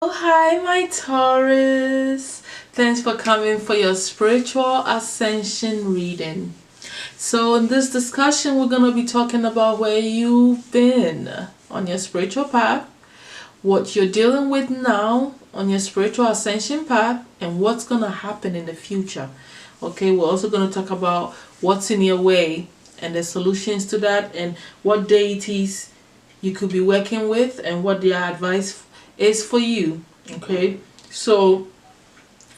Hi, my Taurus. Thanks for coming for your spiritual ascension reading. So, in this discussion, we're going to be talking about where you've been on your spiritual path, what you're dealing with now on your spiritual ascension path, and what's going to happen in the future. Okay, we're also going to talk about what's in your way and the solutions to that, and what deities you could be working with, and what their advice is for you. Okay, so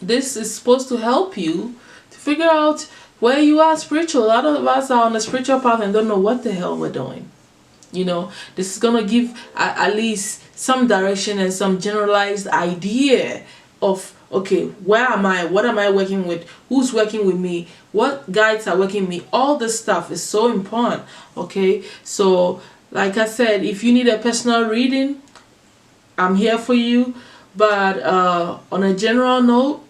this is supposed to help you to figure out where you are spiritual. A lot of us are on a spiritual path and don't know what the hell we're doing. This is gonna give at least some direction and some generalized idea of, okay, where am I, what am I working with, who's working with me, what guides are working with me. All this stuff is so important. Okay, so like I said, if you need a personal reading, I'm here for you. But on a general note,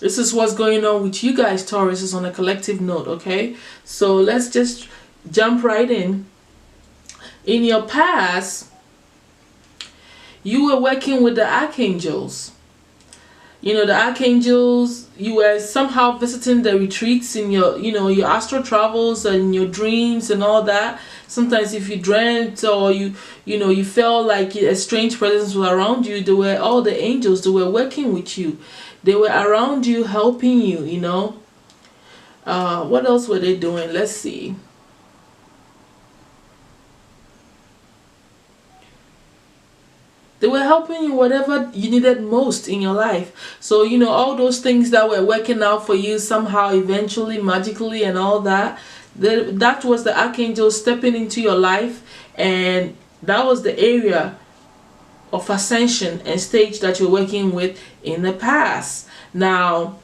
this is what's going on with you guys, Taurus, is on a collective note. Okay, so let's just jump right in. In your past, you were working with the archangels. The archangels, you were somehow visiting the retreats in your astral travels and your dreams and all that. Sometimes if you dreamt or you felt like a strange presence was around you, they were all the angels. They were working with you. They were around you, helping you. What else were they doing? Let's see. They were helping you whatever you needed most in your life. So, all those things that were working out for you somehow, eventually, magically, and all that, that was the archangel stepping into your life, and that was the area of ascension and stage that you're working with in the past. Now,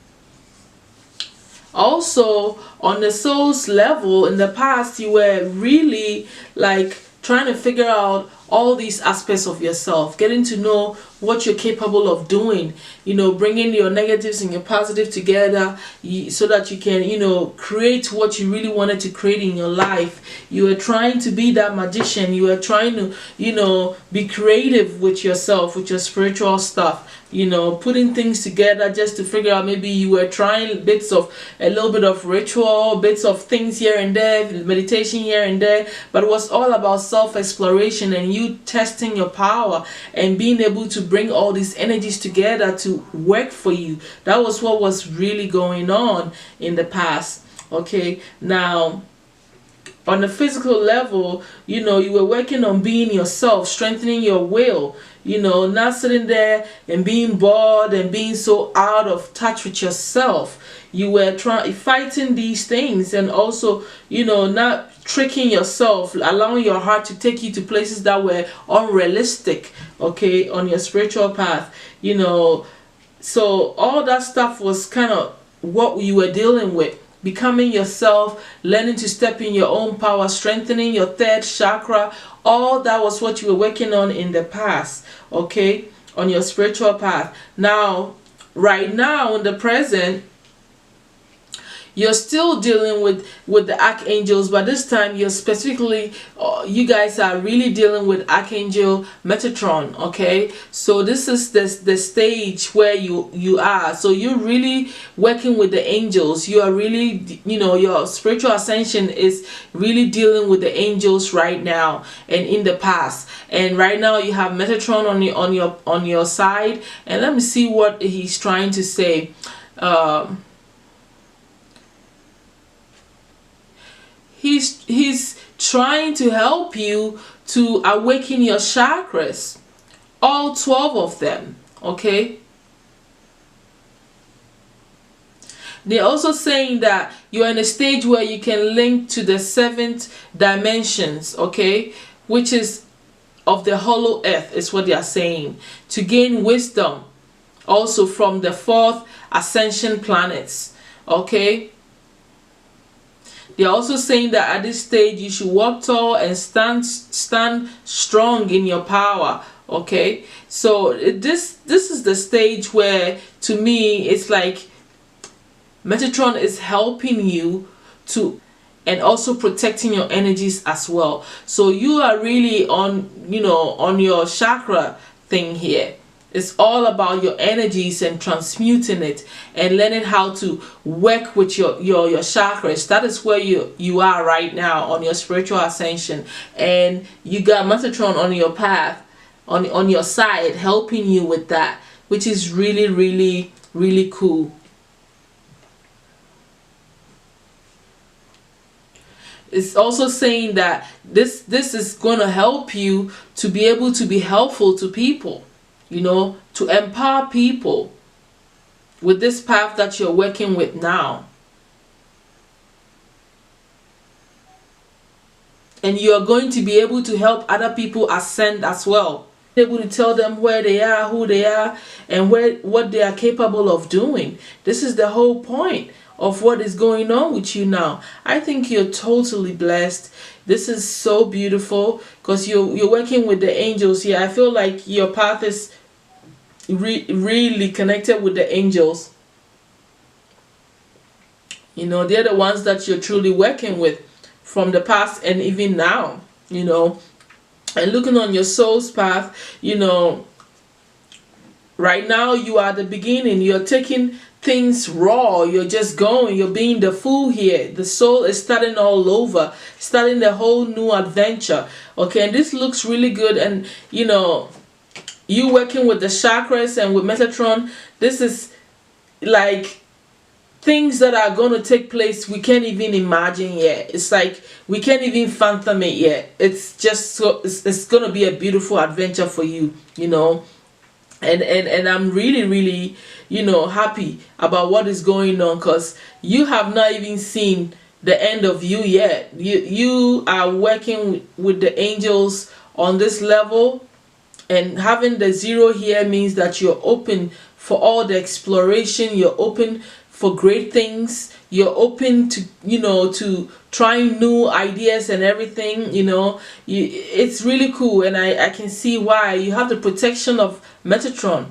also on the soul's level, in the past, you were really like trying to figure out all these aspects of yourself, getting to know what you're capable of doing, bringing your negatives and your positive together, so that you can, create what you really wanted to create in your life. You were trying to be that magician. You were trying to, be creative with yourself, with your spiritual stuff, putting things together just to figure out. Maybe you were trying bits of a little bit of ritual, bits of things here and there, meditation here and there, but it was all about self-exploration and you testing your power and being able to bring all these energies together to work for you. That was what was really going on in the past. Okay, now on the physical level, you were working on being yourself, strengthening your will, not sitting there and being bored and being so out of touch with yourself. You were fighting these things, and also, not tricking yourself, allowing your heart to take you to places that were unrealistic, okay, on your spiritual path. So all that stuff was kind of what you were dealing with. Becoming yourself, learning to step in your own power, strengthening your third chakra. All that was what you were working on in the past, okay, on your spiritual path. Now, right now, in the present, you're still dealing with the archangels, but this time you're specifically, you guys are really dealing with Archangel Metatron. Okay, so this is the stage where you are. So you're really working with the angels. You are really, your spiritual ascension is really dealing with the angels right now and in the past. And right now you have Metatron on your side. And let me see what he's trying to say. He's trying to help you to awaken your chakras, all 12 of them. Okay, they're also saying that you're in a stage where you can link to the seventh dimensions, okay, which is of the hollow earth, is what they are saying, to gain wisdom also from the fourth ascension planets. Okay, they're also saying that at this stage you should walk tall and stand strong in your power. Okay, so this is the stage where, to me, it's like Metatron is helping you to, and also protecting your energies as well. So you are really on, on your chakra thing here. It's all about your energies and transmuting it and learning how to work with your chakras. That is where you are right now on your spiritual ascension. And you got Metatron on your path, on your side, helping you with that, which is really, really, really cool. It's also saying that this is going to help you to be able to be helpful to people, to empower people with this path that you're working with now. And you're going to be able to help other people ascend as well. Able to tell them where they are, who they are, and what they are capable of doing. This is the whole point of what is going on with you now. I think you're totally blessed. This is so beautiful because you're working with the angels here. I feel like your path is really connected with the angels. They're the ones that you're truly working with from the past and even now. And looking on your soul's path, right now you are at the beginning. You're taking things raw. You're just going. You're being the fool here. The soul is starting all over, starting the whole new adventure. Okay, and this looks really good. And you working with the chakras and with Metatron, this is like things that are going to take place we can't even imagine yet. It's like we can't even fathom it yet. It's just it's going to be a beautiful adventure for you, and I'm really, really, happy about what is going on, because you have not even seen the end of you yet. You are working with the angels on this level, and having the 0 here means that you're open for all the exploration. You're open for great things. You're open to to trying new ideas and everything. It's really cool, and I can see why. You have the protection of Metatron,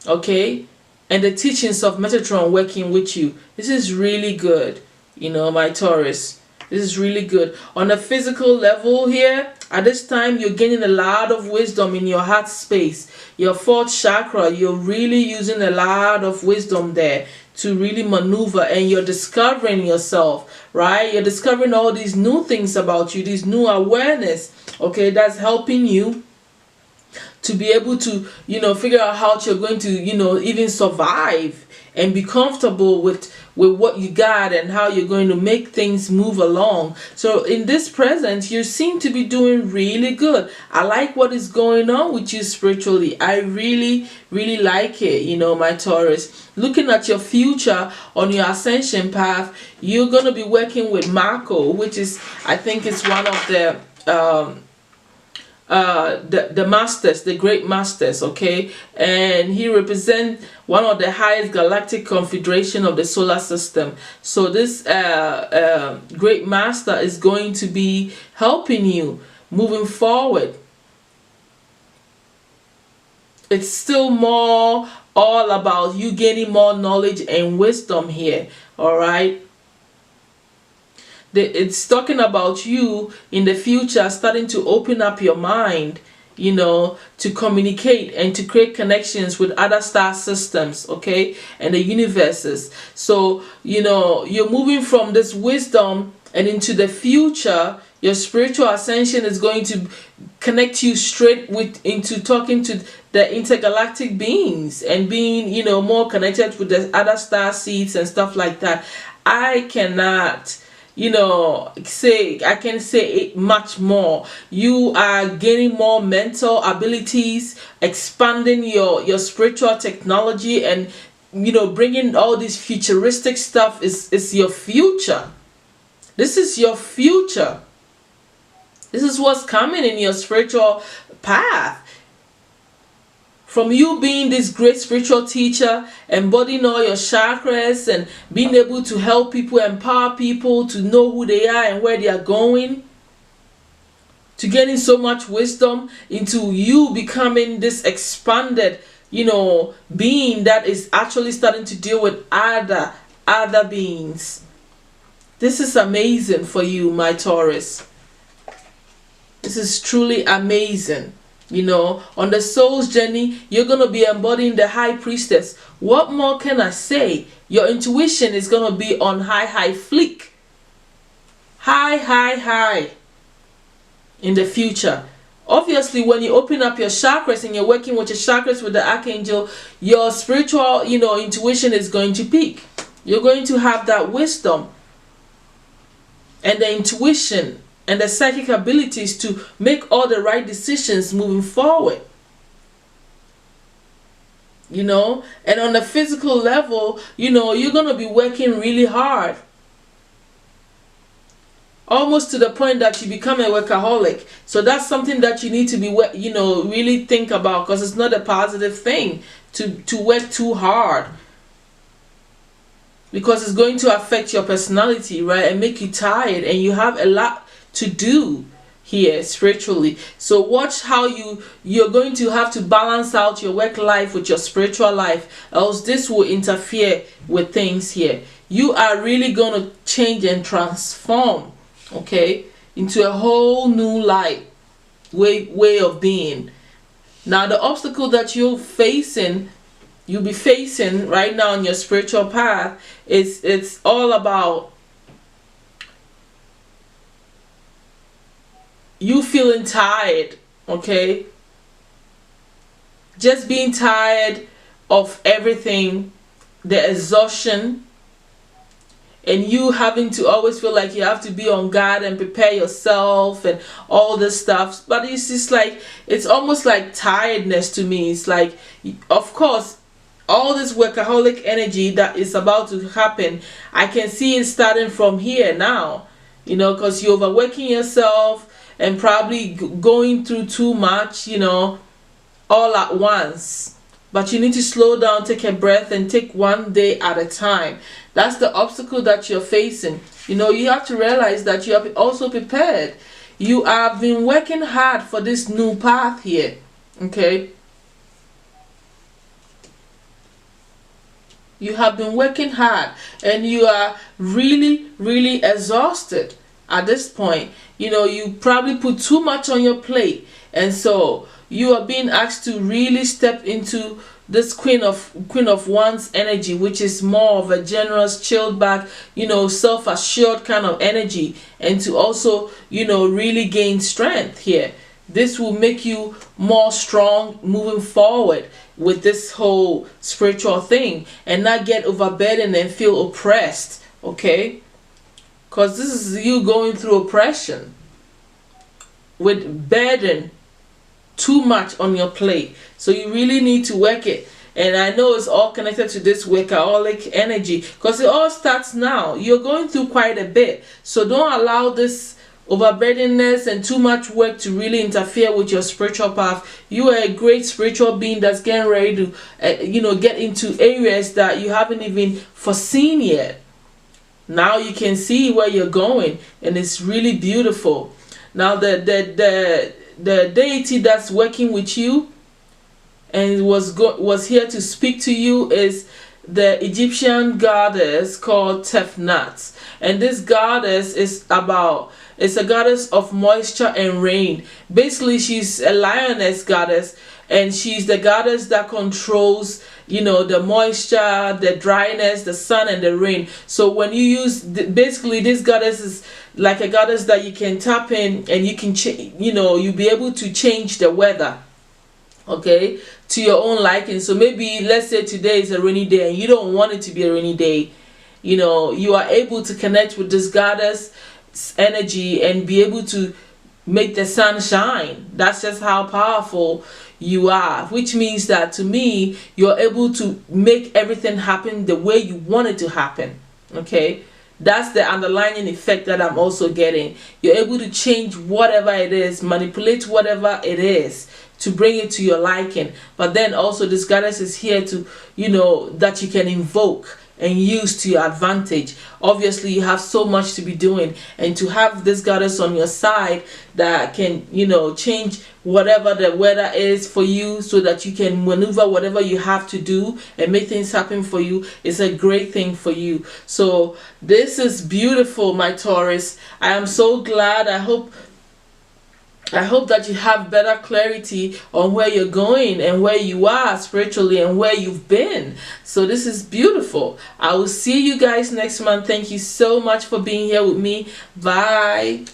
okay, and the teachings of Metatron working with you. This is really good, my Taurus. This is really good. On a physical level here, at this time, you're gaining a lot of wisdom in your heart space. Your 4th chakra, you're really using a lot of wisdom there to really maneuver, and you're discovering yourself, right? You're discovering all these new things about you, these new awareness, okay, that's helping you to be able to, figure out how you're going to, even survive and be comfortable with what you got and how you're going to make things move along. So in this present, you seem to be doing really good. I like what is going on with you spiritually. I really, really like it, my Taurus. Looking at your future on your ascension path, you're going to be working with Marco, which is, I think it's one of the masters, the great masters, okay, and he represents one of the highest galactic confederation of the solar system. So this great master is going to be helping you moving forward. It's still more all about you gaining more knowledge and wisdom here, all right? It's talking about you in the future starting to open up your mind, to communicate and to create connections with other star systems, okay, and the universes. So, you're moving from this wisdom and into the future. Your spiritual ascension is going to connect you straight into talking to the intergalactic beings and being, more connected with the other star seeds and stuff like that. I cannot I can say it much more. You are gaining more mental abilities, expanding your spiritual technology, and bringing all this futuristic stuff is your future. This is your future. This is what's coming in your spiritual path. From you being this great spiritual teacher, embodying all your chakras and being able to help people, empower people to know who they are and where they are going, to getting so much wisdom, into you becoming this expanded, being that is actually starting to deal with other beings. This is amazing for you, my Taurus. This is truly amazing. You know, on the soul's journey, you're going to be embodying the high priestess. What more can I say? Your intuition is going to be on high fleek. High in the future. Obviously, when you open up your chakras and you're working with your chakras with the archangel, your spiritual, intuition is going to peak. You're going to have that wisdom and the intuition and the psychic abilities to make all the right decisions moving forward. And on the physical level, you're going to be working really hard. Almost to the point that you become a workaholic. So that's something that you need to be, really think about, because it's not a positive thing to work too hard. Because it's going to affect your personality, right? And make you tired. And you have a lot to do here spiritually. So watch how you're going to have to balance out your work life with your spiritual life, else this will interfere with things here. You are really going to change and transform, okay, into a whole new life way of being. Now the obstacle that you'll be facing right now on your spiritual path it's all about you feeling tired, okay? Just being tired of everything, the exhaustion, and you having to always feel like you have to be on guard and prepare yourself and all this stuff. But it's just like, it's almost like tiredness to me. It's like, of course, all this workaholic energy that is about to happen, I can see it starting from here now, because you're overworking yourself and probably going through too much, all at once. But you need to slow down, take a breath, and take one day at a time. That's the obstacle that you're facing. You have to realize that you are also prepared. You have been working hard for this new path here, okay? You have been working hard and you are really, really exhausted at this point. You probably put too much on your plate, and so you are being asked to really step into this Queen of Wands energy, which is more of a generous, chilled back, self-assured kind of energy, and to also, really gain strength here. This will make you more strong moving forward with this whole spiritual thing, and not get overburdened and feel oppressed, okay? Because this is you going through oppression with burden too much on your plate. So you really need to work it. And I know it's all connected to this workaholic energy, because it all starts now. You're going through quite a bit. So don't allow this overburdenedness and too much work to really interfere with your spiritual path. You are a great spiritual being that's getting ready to get into areas that you haven't even foreseen yet. Now you can see where you're going, and it's really beautiful. Now the deity that's working with you and was here to speak to you is the Egyptian goddess called Tefnut. And this goddess is a goddess of moisture and rain. Basically, she's a lioness goddess, and she's the goddess that controls, the moisture, the dryness, the sun, and the rain. So when you use, basically, this goddess is like a goddess that you can tap in, and you can, you'll be able to change the weather, okay, to your own liking. So maybe, let's say today is a rainy day, and you don't want it to be a rainy day. You are able to connect with this goddess energy and be able to make the sun shine. That's just how powerful you are, which means that to me, you're able to make everything happen the way you want it to happen, okay? That's the underlying effect that I'm also getting. You're able to change whatever it is, manipulate whatever it is to bring it to your liking. But then also this goddess is here to, that you can invoke and use to your advantage. Obviously, you have so much to be doing, and to have this goddess on your side that can, change whatever the weather is for you, so that you can maneuver whatever you have to do and make things happen for you, is a great thing for you. So this is beautiful, my Taurus. I am so glad. I hope I hope that you have better clarity on where you're going and where you are spiritually and where you've been. So this is beautiful. I will see you guys next month. Thank you so much for being here with me. Bye.